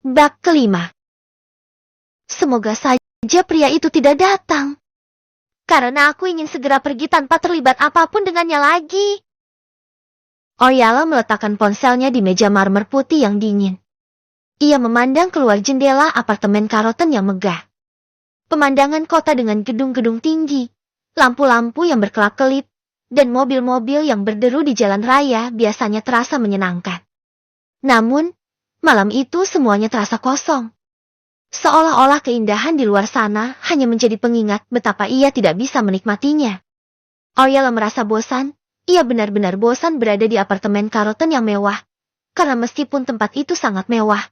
Bab kelima. Semoga saja pria itu tidak datang. Karena aku ingin segera pergi tanpa terlibat apapun dengannya lagi. Oriala meletakkan ponselnya di meja marmer putih yang dingin. Ia memandang keluar jendela apartemen Carlton yang megah. Pemandangan kota dengan gedung-gedung tinggi, lampu-lampu yang berkelap-kelip, dan mobil-mobil yang berderu di jalan raya biasanya terasa menyenangkan. Namun, malam itu semuanya terasa kosong. Seolah-olah keindahan di luar sana hanya menjadi pengingat betapa ia tidak bisa menikmatinya. Oriala merasa bosan, ia benar-benar bosan berada di apartemen Carlton yang mewah, karena meskipun tempat itu sangat mewah,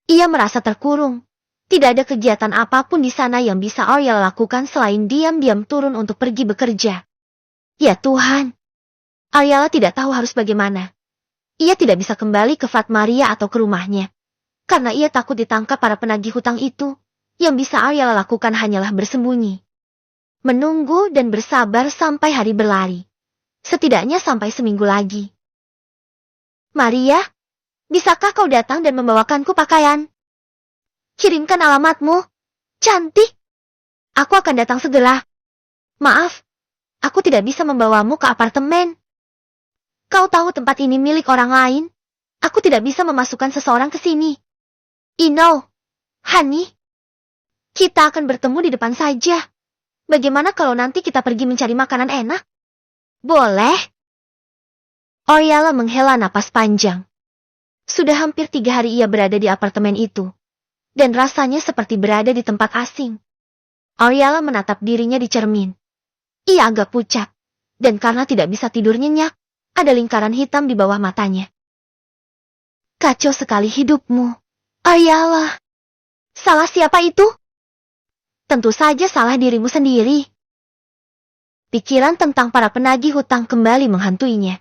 ia merasa terkurung. Tidak ada kegiatan apapun di sana yang bisa Oriala lakukan selain diam-diam turun untuk pergi bekerja. Ya Tuhan! Oriala tidak tahu harus bagaimana. Ia tidak bisa kembali ke Flat Maria atau ke rumahnya. Karena ia takut ditangkap para penagih hutang itu, yang bisa Oriala lakukan hanyalah bersembunyi. Menunggu dan bersabar sampai hari berlari. Setidaknya sampai seminggu lagi. Maria, bisakah kau datang dan membawakanku pakaian? Kirimkan alamatmu. Cantik. Aku akan datang segera. Maaf, aku tidak bisa membawamu ke apartemen. Kau tahu tempat ini milik orang lain. Aku tidak bisa memasukkan seseorang ke sini. Ino, Hani, kita akan bertemu di depan saja. Bagaimana kalau nanti kita pergi mencari makanan enak? Boleh. Oriala menghela napas panjang. Sudah hampir 3 hari ia berada di apartemen itu. Dan rasanya seperti berada di tempat asing. Oriala menatap dirinya di cermin. Ia agak pucat. Dan karena tidak bisa tidur nyenyak, ada lingkaran hitam di bawah matanya. Kacau sekali hidupmu. Oriala. Salah siapa itu? Tentu saja salah dirimu sendiri. Pikiran tentang para penagih hutang kembali menghantuinya.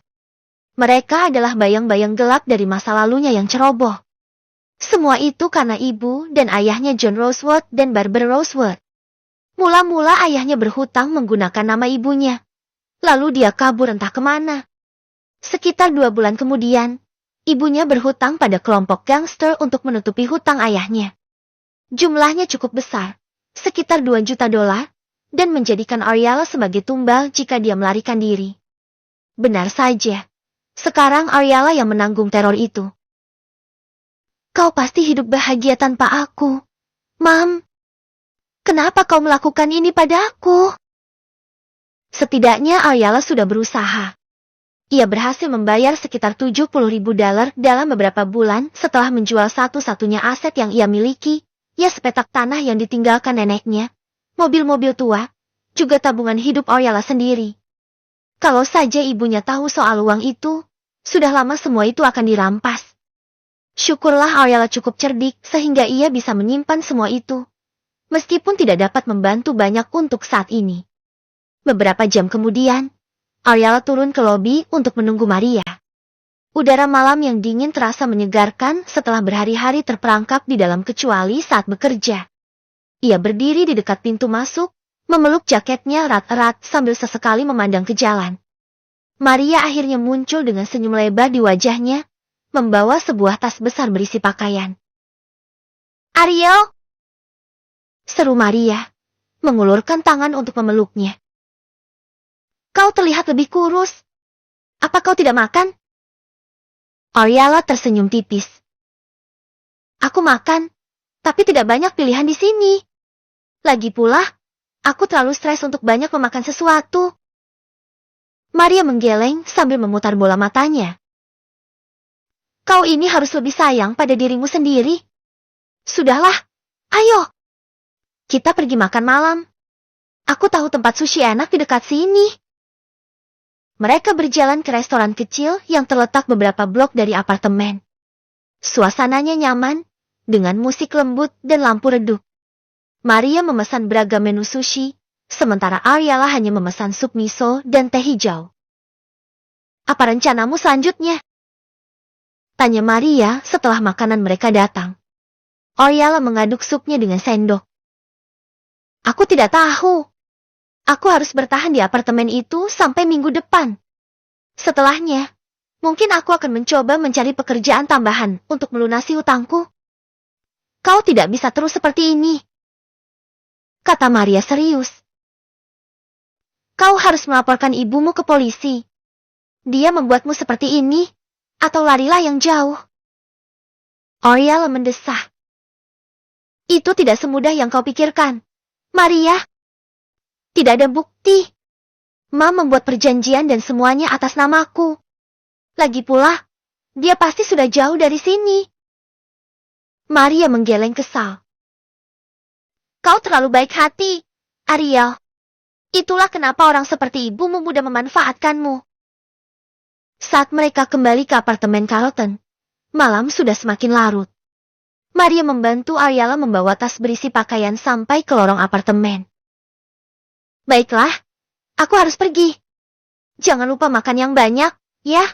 Mereka adalah bayang-bayang gelap dari masa lalunya yang ceroboh. Semua itu karena ibu dan ayahnya John Rosewood dan Barbara Rosewood. Mula-mula ayahnya berhutang menggunakan nama ibunya. Lalu dia kabur entah kemana. Sekitar 2 bulan kemudian, ibunya berhutang pada kelompok gangster untuk menutupi hutang ayahnya. Jumlahnya cukup besar, sekitar $2 juta, dan menjadikan Oriala sebagai tumbal jika dia melarikan diri. Benar saja, sekarang Oriala yang menanggung teror itu. Kau pasti hidup bahagia tanpa aku, Mam. Kenapa kau melakukan ini padaku? Setidaknya Oriala sudah berusaha. Ia berhasil membayar sekitar $70.000 dalam beberapa bulan setelah menjual satu-satunya aset yang ia miliki, ya sepetak tanah yang ditinggalkan neneknya, mobil-mobil tua, juga tabungan hidup Oriala sendiri. Kalau saja ibunya tahu soal uang itu, sudah lama semua itu akan dirampas. Syukurlah Oriala cukup cerdik sehingga ia bisa menyimpan semua itu, meskipun tidak dapat membantu banyak untuk saat ini. Beberapa jam kemudian, Oriala turun ke lobi untuk menunggu Maria. Udara malam yang dingin terasa menyegarkan setelah berhari-hari terperangkap di dalam kecuali saat bekerja. Ia berdiri di dekat pintu masuk, memeluk jaketnya erat-erat sambil sesekali memandang ke jalan. Maria akhirnya muncul dengan senyum lebar di wajahnya, membawa sebuah tas besar berisi pakaian. Ariel! Seru Maria, mengulurkan tangan untuk memeluknya. Kau terlihat lebih kurus. Apa kau tidak makan? Oriala tersenyum tipis. Aku makan, tapi tidak banyak pilihan di sini. Lagi pula, aku terlalu stres untuk banyak memakan sesuatu. Maria menggeleng sambil memutar bola matanya. Kau ini harus lebih sayang pada dirimu sendiri. Sudahlah, ayo. Kita pergi makan malam. Aku tahu tempat sushi enak di dekat sini. Mereka berjalan ke restoran kecil yang terletak beberapa blok dari apartemen. Suasananya nyaman, dengan musik lembut dan lampu redup. Maria memesan beragam menu sushi, sementara Oriala hanya memesan sup miso dan teh hijau. Apa rencanamu selanjutnya? Tanya Maria setelah makanan mereka datang. Oriala mengaduk supnya dengan sendok. Aku tidak tahu. Aku harus bertahan di apartemen itu sampai minggu depan. Setelahnya, mungkin aku akan mencoba mencari pekerjaan tambahan untuk melunasi hutangku. Kau tidak bisa terus seperti ini, kata Maria serius. Kau harus melaporkan ibumu ke polisi. Dia membuatmu seperti ini, atau larilah yang jauh. Oriala mendesah. Itu tidak semudah yang kau pikirkan, Maria. Tidak ada bukti. Ma membuat perjanjian dan semuanya atas namaku. Lagi pula, dia pasti sudah jauh dari sini. Maria menggeleng kesal. Kau terlalu baik hati, Ariel. Itulah kenapa orang seperti ibumu mudah memanfaatkanmu. Saat mereka kembali ke apartemen Carlton, malam sudah semakin larut. Maria membantu Ariela membawa tas berisi pakaian sampai ke lorong apartemen. Baiklah, aku harus pergi. Jangan lupa makan yang banyak, ya?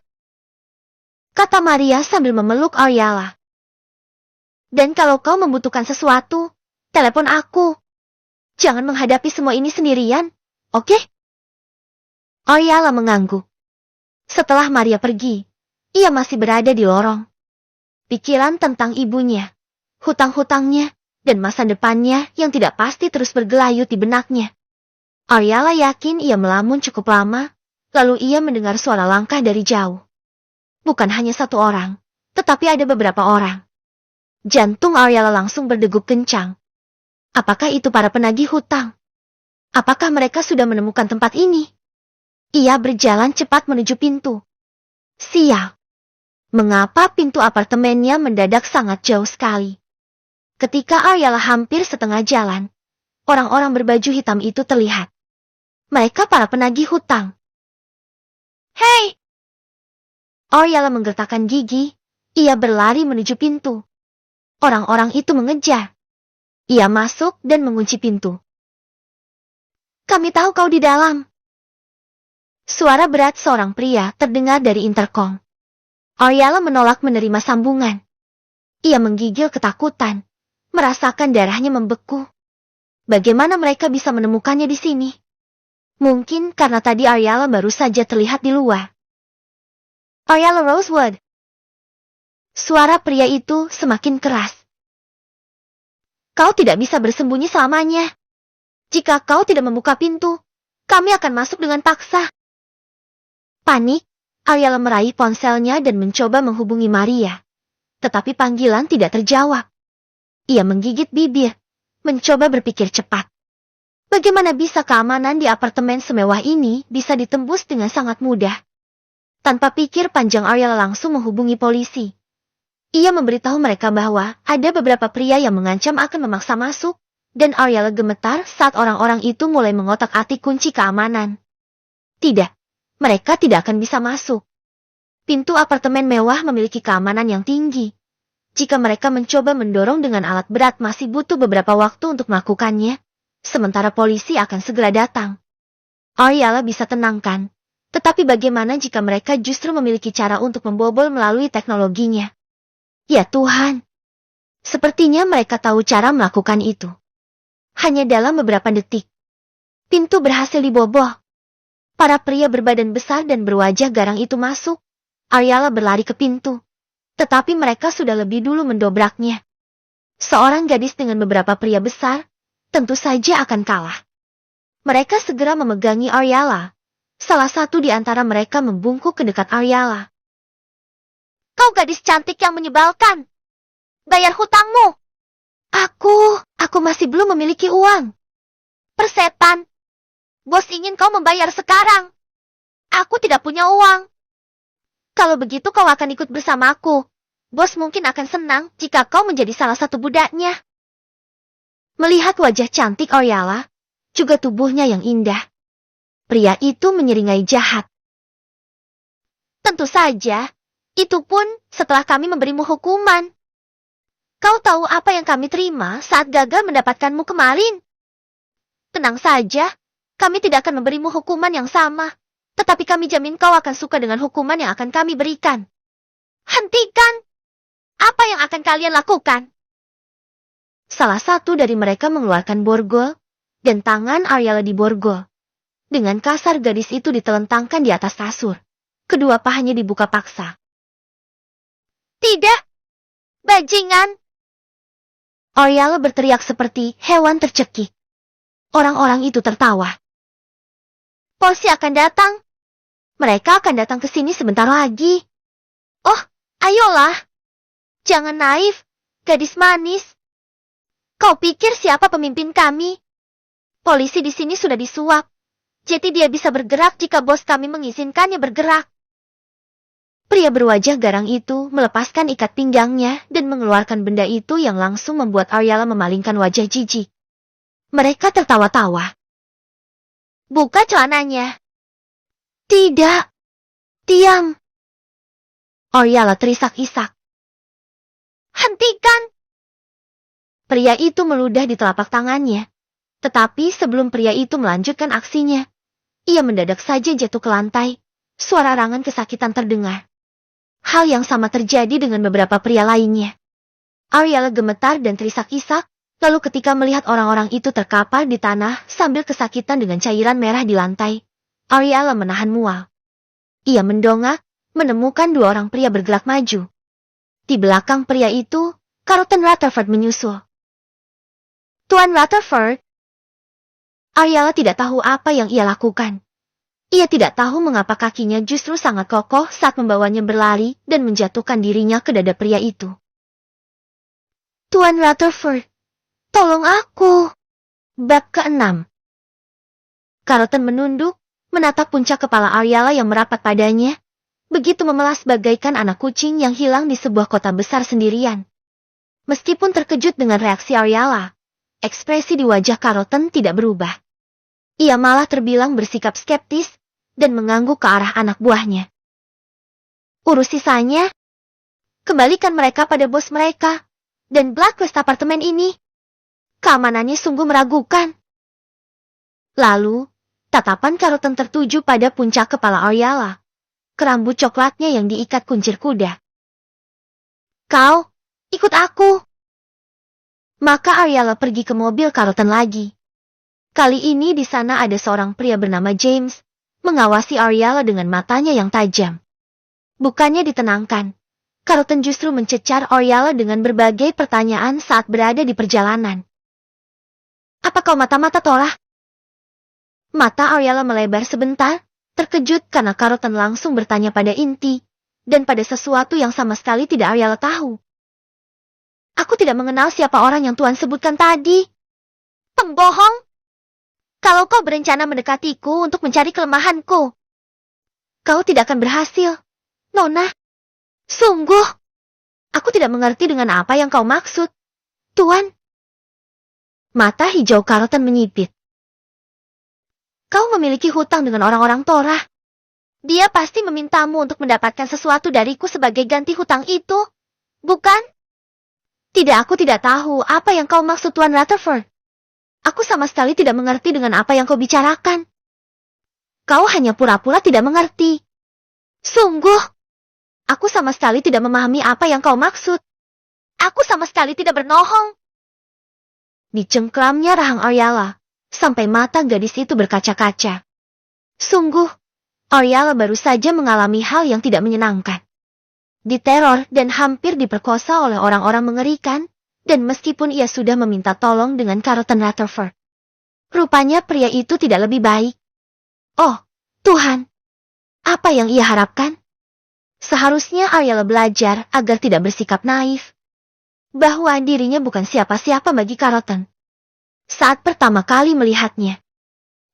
Kata Maria sambil memeluk Ariela. Dan kalau kau membutuhkan sesuatu, telepon aku. Jangan menghadapi semua ini sendirian, oke? Ariela mengangguk. Setelah Maria pergi, ia masih berada di lorong. Pikiran tentang ibunya, hutang-hutangnya, dan masa depannya yang tidak pasti terus bergelayut di benaknya. Ariela yakin ia melamun cukup lama, lalu ia mendengar suara langkah dari jauh. Bukan hanya satu orang, tetapi ada beberapa orang. Jantung Ariela langsung berdegup kencang. Apakah itu para penagih hutang? Apakah mereka sudah menemukan tempat ini? Ia berjalan cepat menuju pintu. Sial. Mengapa pintu apartemennya mendadak sangat jauh sekali? Ketika Ariela hampir setengah jalan, orang-orang berbaju hitam itu terlihat. Mereka para penagih hutang. Hei! Ariela menggertakkan gigi. Ia berlari menuju pintu. Orang-orang itu mengejar. Ia masuk dan mengunci pintu. Kami tahu kau di dalam. Suara berat seorang pria terdengar dari intercom. Ariela menolak menerima sambungan. Ia menggigil ketakutan, merasakan darahnya membeku. Bagaimana mereka bisa menemukannya di sini? Mungkin karena tadi Ariela baru saja terlihat di luar. Ariela Rosewood. Suara pria itu semakin keras. Kau tidak bisa bersembunyi selamanya. Jika kau tidak membuka pintu, kami akan masuk dengan paksa. Panik, Ariela meraih ponselnya dan mencoba menghubungi Maria. Tetapi panggilan tidak terjawab. Ia menggigit bibir, mencoba berpikir cepat. Bagaimana bisa keamanan di apartemen semewah ini bisa ditembus dengan sangat mudah? Tanpa pikir panjang Ariela langsung menghubungi polisi. Ia memberitahu mereka bahwa ada beberapa pria yang mengancam akan memaksa masuk, dan Ariela gemetar saat orang-orang itu mulai mengotak-atik kunci keamanan. Tidak, mereka tidak akan bisa masuk. Pintu apartemen mewah memiliki keamanan yang tinggi. Jika mereka mencoba mendorong dengan alat berat masih butuh beberapa waktu untuk melakukannya, sementara polisi akan segera datang. Ariela bisa tenangkan, tetapi bagaimana jika mereka justru memiliki cara untuk membobol melalui teknologinya? Ya Tuhan, sepertinya mereka tahu cara melakukan itu. Hanya dalam beberapa detik, pintu berhasil dibobol. Para pria berbadan besar dan berwajah garang itu masuk. Ariela berlari ke pintu, tetapi mereka sudah lebih dulu mendobraknya. Seorang gadis dengan beberapa pria besar, tentu saja akan kalah. Mereka segera memegangi Ariela. Salah satu di antara mereka membungkuk ke dekat Ariela. Kau gadis cantik yang menyebalkan. Bayar hutangmu. Aku masih belum memiliki uang. Persetan. Bos ingin kau membayar sekarang. Aku tidak punya uang. Kalau begitu kau akan ikut bersamaku. Bos mungkin akan senang jika kau menjadi salah satu budaknya. Melihat wajah cantik Ariela, juga tubuhnya yang indah, pria itu menyeringai jahat. Tentu saja. Itu pun setelah kami memberimu hukuman. Kau tahu apa yang kami terima saat gagal mendapatkanmu kemarin? Tenang saja, kami tidak akan memberimu hukuman yang sama, tetapi kami jamin kau akan suka dengan hukuman yang akan kami berikan. Hentikan! Apa yang akan kalian lakukan? Salah satu dari mereka mengeluarkan borgol, dan tangan Ariela diborgol. Dengan kasar gadis itu ditelentangkan di atas kasur. Kedua pahanya dibuka paksa. Tidak! Bajingan! Ariella berteriak seperti hewan tercekik. Orang-orang itu tertawa. Polisi akan datang. Mereka akan datang ke sini sebentar lagi. Oh, ayolah. Jangan naif, gadis manis. Kau pikir siapa pemimpin kami? Polisi di sini sudah disuap. Jadi dia bisa bergerak jika bos kami mengizinkannya bergerak. Pria berwajah garang itu melepaskan ikat pinggangnya dan mengeluarkan benda itu yang langsung membuat Ariella memalingkan wajah jijik. Mereka tertawa-tawa. Buka celananya. Tidak. Diam. Ariella terisak-isak. Hentikan. Pria itu meludah di telapak tangannya. Tetapi sebelum pria itu melanjutkan aksinya, ia mendadak saja jatuh ke lantai. Suara rangan kesakitan terdengar. Hal yang sama terjadi dengan beberapa pria lainnya. Ariella gemetar dan terisak-isak, lalu ketika melihat orang-orang itu terkapar di tanah sambil kesakitan dengan cairan merah di lantai, Ariella menahan mual. Ia mendongak, menemukan dua orang pria bergerak maju. Di belakang pria itu, Carlton Rutherford menyusul. Tuan Rutherford. Ariella tidak tahu apa yang ia lakukan. Ia tidak tahu mengapa kakinya justru sangat kokoh saat membawanya berlari dan menjatuhkan dirinya ke dada pria itu. Tuan Rutherford, tolong aku. Bab ke-6. Carlton menunduk, menatap puncak kepala Ariella yang merapat padanya, begitu memelas bagaikan anak kucing yang hilang di sebuah kota besar sendirian. Meskipun terkejut dengan reaksi Ariella, ekspresi di wajah Carlton tidak berubah. Ia malah terbilang bersikap skeptis dan mengangguk ke arah anak buahnya. Urus sisanya. Kembalikan mereka pada bos mereka dan blacklist apartemen ini. Keamanannya sungguh meragukan. Lalu, tatapan Carlton tertuju pada puncak kepala Ariella, ke rambut coklatnya yang diikat kuncir kuda. Kau, ikut aku. Maka Ariella pergi ke mobil Carlton lagi. Kali ini di sana ada seorang pria bernama James, mengawasi Ariella dengan matanya yang tajam. Bukannya ditenangkan, Carlton justru mencecar Ariella dengan berbagai pertanyaan saat berada di perjalanan. Apa kau mata-mata Torah? Mata Ariella melebar sebentar, terkejut karena Carlton langsung bertanya pada inti, dan pada sesuatu yang sama sekali tidak Ariella tahu. Aku tidak mengenal siapa orang yang Tuan sebutkan tadi. Pembohong! Kalau kau berencana mendekatiku untuk mencari kelemahanku, kau tidak akan berhasil, Nona. Sungguh, aku tidak mengerti dengan apa yang kau maksud, Tuan. Mata hijau Carlton menyipit. Kau memiliki hutang dengan orang-orang Torah. Dia pasti memintamu untuk mendapatkan sesuatu dariku sebagai ganti hutang itu, bukan? Tidak, aku tidak tahu apa yang kau maksud, Tuan Rutherford. Aku sama sekali tidak mengerti dengan apa yang kau bicarakan. Kau hanya pura-pura tidak mengerti. Sungguh, aku sama sekali tidak memahami apa yang kau maksud. Aku sama sekali tidak bernohong. Dicengkramnya rahang Ariella, sampai mata gadis itu berkaca-kaca. Sungguh, Ariella baru saja mengalami hal yang tidak menyenangkan. Diteror dan hampir diperkosa oleh orang-orang mengerikan, dan meskipun ia sudah meminta tolong dengan Carlton Rutherford, rupanya pria itu tidak lebih baik. Oh, Tuhan! Apa yang ia harapkan? Seharusnya Ariella belajar agar tidak bersikap naif, bahwa dirinya bukan siapa-siapa bagi Carlton. Saat pertama kali melihatnya,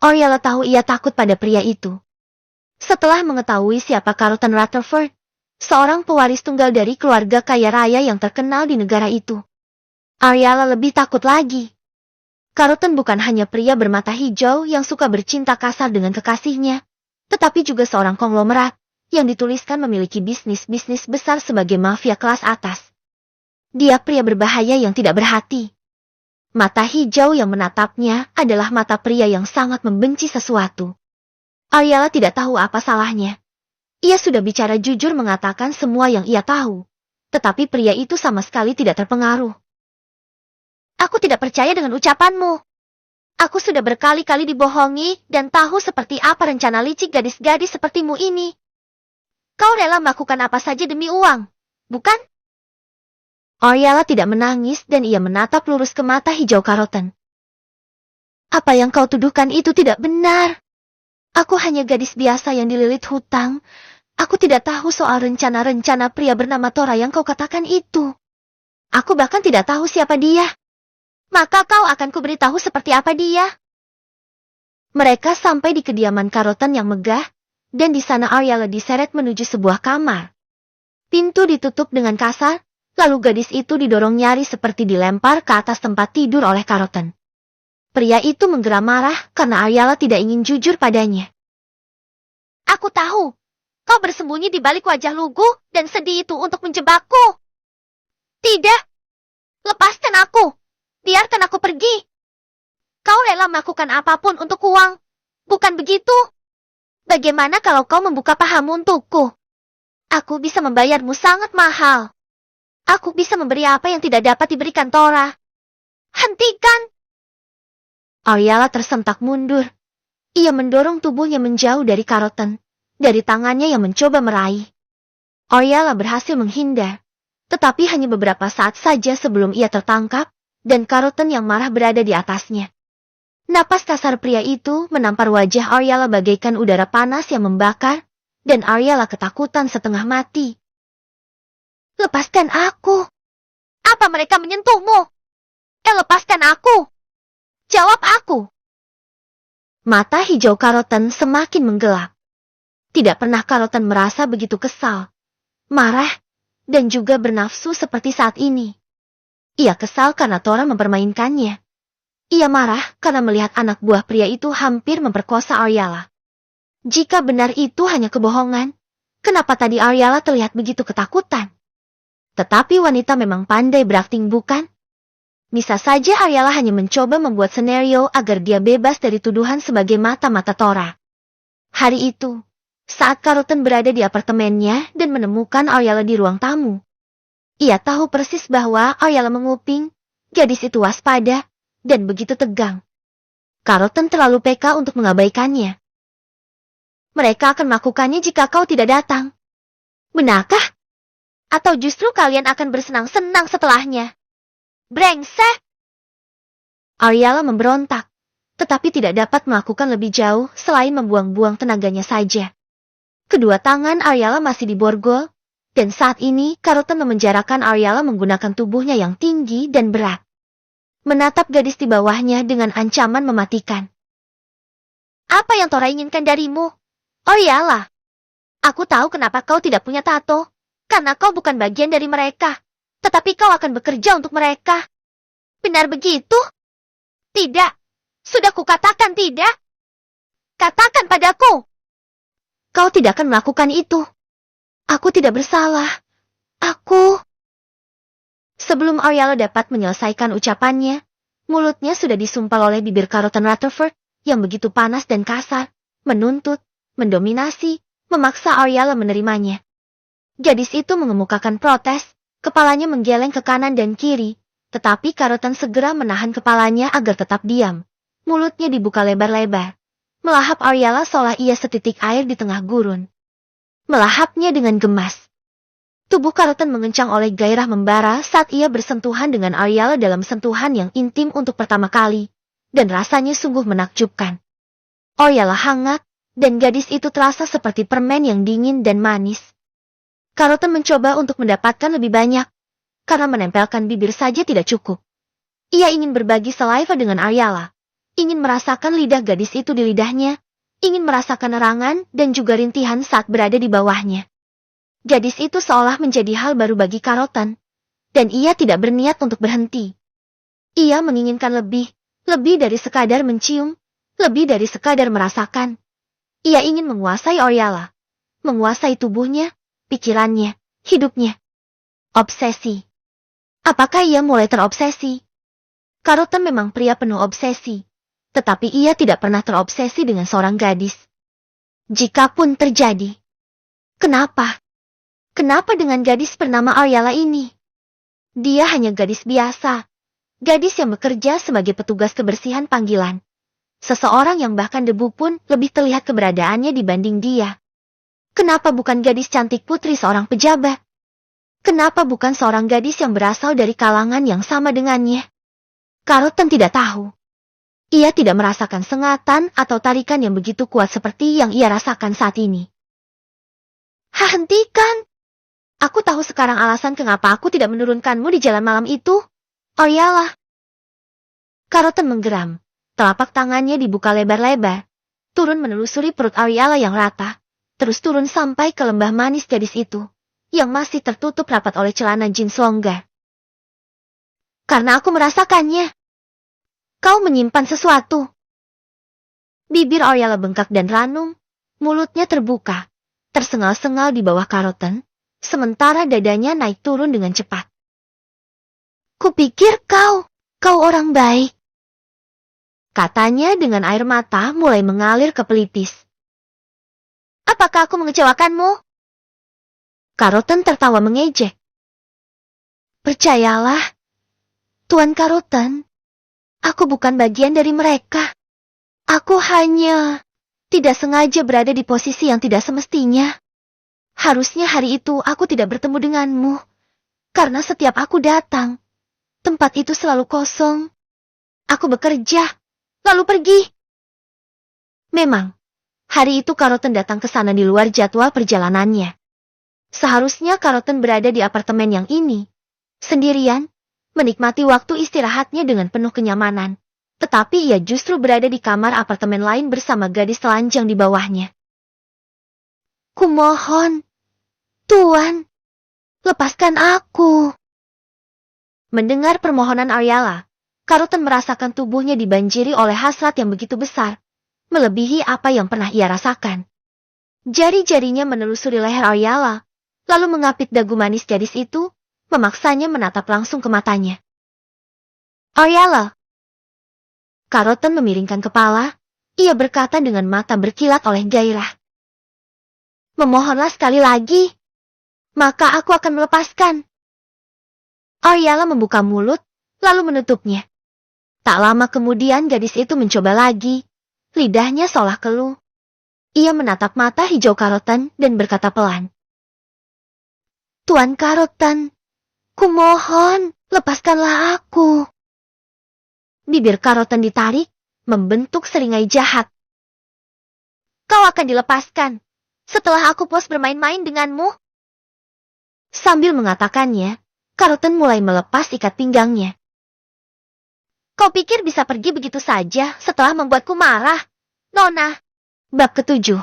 Ariella tahu ia takut pada pria itu. Setelah mengetahui siapa Carlton Rutherford, seorang pewaris tunggal dari keluarga kaya raya yang terkenal di negara itu, Ariella lebih takut lagi. Carlton bukan hanya pria bermata hijau yang suka bercinta kasar dengan kekasihnya, tetapi juga seorang konglomerat yang dituliskan memiliki bisnis-bisnis besar sebagai mafia kelas atas. Dia pria berbahaya yang tidak berhati. Mata hijau yang menatapnya adalah mata pria yang sangat membenci sesuatu. Ariella tidak tahu apa salahnya. Ia sudah bicara jujur mengatakan semua yang ia tahu, tetapi pria itu sama sekali tidak terpengaruh. Aku tidak percaya dengan ucapanmu. Aku sudah berkali-kali dibohongi dan tahu seperti apa rencana licik gadis-gadis sepertimu ini. Kau rela melakukan apa saja demi uang, bukan? Oriala tidak menangis dan ia menatap lurus ke mata hijau Carlton. Apa yang kau tuduhkan itu tidak benar. Aku hanya gadis biasa yang dililit hutang. Aku tidak tahu soal rencana-rencana pria bernama Tora yang kau katakan itu. Aku bahkan tidak tahu siapa dia. Maka kau akan kuberitahu seperti apa dia. Mereka sampai di kediaman Carlton yang megah, dan di sana Oriala diseret menuju sebuah kamar. Pintu ditutup dengan kasar, lalu gadis itu didorong nyaris seperti dilempar ke atas tempat tidur oleh Carlton. Pria itu menggeram marah karena Oriala tidak ingin jujur padanya. Aku tahu, kau bersembunyi di balik wajah lugu dan sedih itu untuk menjebakku. Tidak, lepaskan aku, biarkan aku pergi. Kau rela melakukan apapun untuk uang, bukan begitu? Bagaimana kalau kau membuka pahamu untukku? Aku bisa membayarmu sangat mahal. Aku bisa memberi apa yang tidak dapat diberikan Tora. Hentikan! Oriala tersentak mundur. Ia mendorong tubuhnya menjauh dari Carlton, dari tangannya yang mencoba meraih. Oriala berhasil menghindar, tetapi hanya beberapa saat saja sebelum ia tertangkap, dan Carlton yang marah berada di atasnya. Napas kasar pria itu menampar wajah Oriala bagaikan udara panas yang membakar, dan Oriala ketakutan setengah mati. Lepaskan aku! Apa mereka menyentuhmu? Lepaskan aku! Jawab aku! Mata hijau Carlton semakin menggelap. Tidak pernah Carlton merasa begitu kesal, marah, dan juga bernafsu seperti saat ini. Ia kesal karena Tora mempermainkannya. Ia marah karena melihat anak buah pria itu hampir memperkosa Oriala. Jika benar itu hanya kebohongan, kenapa tadi Oriala terlihat begitu ketakutan? Tetapi wanita memang pandai berakting, bukan? Bisa saja Oriala hanya mencoba membuat skenario agar dia bebas dari tuduhan sebagai mata-mata Tora. Hari itu, saat Carlton berada di apartemennya dan menemukan Oriala di ruang tamu, ia tahu persis bahwa Oriala menguping, gadis itu waspada, dan begitu tegang. Carlton terlalu peka untuk mengabaikannya. Mereka akan melakukannya jika kau tidak datang. Benarkah? Atau justru kalian akan bersenang-senang setelahnya? Brengsek! Oriala memberontak, tetapi tidak dapat melakukan lebih jauh selain membuang-buang tenaganya saja. Kedua tangan Oriala masih diborgol, dan saat ini Carlton memenjarakan Oriala menggunakan tubuhnya yang tinggi dan berat. Menatap gadis di bawahnya dengan ancaman mematikan. Apa yang Tora inginkan darimu? Oriala, aku tahu kenapa kau tidak punya tato, karena kau bukan bagian dari mereka. Tetapi kau akan bekerja untuk mereka. Benar begitu? Tidak. Sudah kukatakan tidak. Katakan padaku. Kau tidak akan melakukan itu. Aku tidak bersalah. Aku... Sebelum Oriala dapat menyelesaikan ucapannya, mulutnya sudah disumpal oleh bibir Carlton Rutherford yang begitu panas dan kasar, menuntut, mendominasi, memaksa Oriala menerimanya. Gadis itu mengemukakan protes. Kepalanya menggeleng ke kanan dan kiri, tetapi Carlton segera menahan kepalanya agar tetap diam. Mulutnya dibuka lebar-lebar, melahap Oriala seolah ia setitik air di tengah gurun. Melahapnya dengan gemas. Tubuh Carlton mengencang oleh gairah membara saat ia bersentuhan dengan Oriala dalam sentuhan yang intim untuk pertama kali, dan rasanya sungguh menakjubkan. Oriala hangat, dan gadis itu terasa seperti permen yang dingin dan manis. Carlton mencoba untuk mendapatkan lebih banyak, karena menempelkan bibir saja tidak cukup. Ia ingin berbagi saliva dengan Oriala, ingin merasakan lidah gadis itu di lidahnya, ingin merasakan erangan dan juga rintihan saat berada di bawahnya. Gadis itu seolah menjadi hal baru bagi Carlton, dan ia tidak berniat untuk berhenti. Ia menginginkan lebih dari sekadar mencium, lebih dari sekadar merasakan. Ia ingin menguasai Oriala, menguasai tubuhnya, pikirannya, hidupnya. Obsesi. Apakah ia mulai terobsesi? Carlton memang pria penuh obsesi, tetapi ia tidak pernah terobsesi dengan seorang gadis. Jikapun terjadi. Kenapa? Kenapa dengan gadis bernama Oriala ini? Dia hanya gadis biasa. Gadis yang bekerja sebagai petugas kebersihan panggilan. Seseorang yang bahkan debu pun lebih terlihat keberadaannya dibanding dia. Kenapa bukan gadis cantik putri seorang pejabat? Kenapa bukan seorang gadis yang berasal dari kalangan yang sama dengannya? Carlton tidak tahu. Ia tidak merasakan sengatan atau tarikan yang begitu kuat seperti yang ia rasakan saat ini. Hentikan! Aku tahu sekarang alasan kenapa aku tidak menurunkanmu di jalan malam itu. Oriala. Carlton menggeram. Telapak tangannya dibuka lebar-lebar. Turun menelusuri perut Oriala yang rata. Terus turun sampai ke lembah manis gadis itu. Yang masih tertutup rapat oleh celana jeans longgar. Karena aku merasakannya. Kau menyimpan sesuatu. Bibir Oriala bengkak dan ranum. Mulutnya terbuka. Tersengal-sengal di bawah Carlton. Sementara dadanya naik turun dengan cepat. Kupikir kau orang baik. Katanya dengan air mata mulai mengalir ke pelipis. Apakah aku mengecewakanmu? Carlton tertawa mengejek. Percayalah, Tuan Carlton, aku bukan bagian dari mereka. Aku hanya tidak sengaja berada di posisi yang tidak semestinya. Harusnya hari itu aku tidak bertemu denganmu. Karena setiap aku datang, tempat itu selalu kosong. Aku bekerja, lalu pergi. Memang, hari itu Carlton datang ke sana di luar jadwal perjalanannya. Seharusnya Carlton berada di apartemen yang ini, sendirian, menikmati waktu istirahatnya dengan penuh kenyamanan. Tetapi ia justru berada di kamar apartemen lain bersama gadis telanjang di bawahnya. Kumohon, Tuan, lepaskan aku. Mendengar permohonan Oriala, Carlton merasakan tubuhnya dibanjiri oleh hasrat yang begitu besar, melebihi apa yang pernah ia rasakan. Jari-jarinya menelusuri leher Oriala, lalu mengapit dagu manis gadis itu, memaksanya menatap langsung ke matanya. Oriala. Carlton memiringkan kepala, ia berkata dengan mata berkilat oleh gairah. Memohonlah sekali lagi. Maka aku akan melepaskan. Oriala membuka mulut, lalu menutupnya. Tak lama kemudian gadis itu mencoba lagi. Lidahnya seolah keluh. Ia menatap mata hijau Carlton dan berkata pelan. Tuan Carlton, kumohon, lepaskanlah aku. Bibir Carlton ditarik, membentuk seringai jahat. Kau akan dilepaskan, setelah aku puas bermain-main denganmu. Sambil mengatakannya, Carlton mulai melepas ikat pinggangnya. Kau pikir bisa pergi begitu saja setelah membuatku marah? Nona. Bab ke-7.